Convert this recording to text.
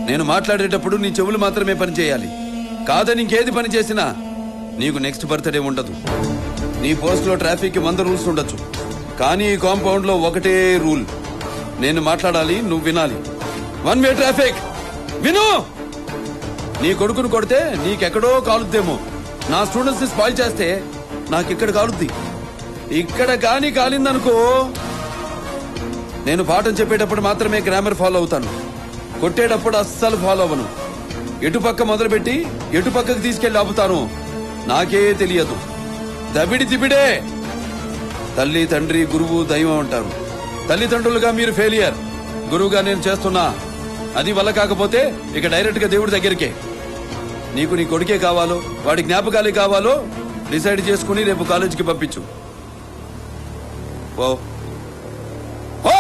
నేను మాట్లాడేటప్పుడు నీ చెవులు మాత్రమే పని చేయాలి. కాదని ఇంకేది పని చేసినా నీకు నెక్స్ట్ బర్త్డే ఉండదు. నీ పోస్ట్లో ట్రాఫిక్ 100 రూల్స్ ఉండొచ్చు, కానీ ఈ కాంపౌండ్ లో ఒకటే రూల్. నేను మాట్లాడాలి, నువ్వు వినాలి. 1 వే ట్రాఫిక్. విను. నీ కొడుకును కొడితే నీకెక్కడో కాలుద్దేమో, నా స్టూడెంట్స్ ని స్పాయిల్ చేస్తే నాకిక్కడ కాలుద్ది. ఇక్కడ కానీ కాలిందనుకో, నేను పాఠం చెప్పేటప్పుడు మాత్రమే గ్రామర్ ఫాలో అవుతాను, కొట్టేటప్పుడు అస్సలు ఫాలో అవ్వను. ఎటుపక్క మొదలుపెట్టి ఎటుపక్కకు తీసుకెళ్లి ఆపుతాను నాకే తెలియదు. దబిడి తిబిడే. తల్లి, తండ్రి, గురువు, దైవం అంటారు. తల్లిదండ్రులుగా మీరు ఫెయిలియర్, గురువుగా నేను చేస్తున్నా. అది వల్ల కాకపోతే ఇక డైరెక్ట్ గా దేవుడి దగ్గరికే. నీకు నీ కొడుకే కావాలో, వాడి జ్ఞాపకాలే కావాలో డిసైడ్ చేసుకుని రేపు కాలేజీకి పంపించు. ఓ ఓ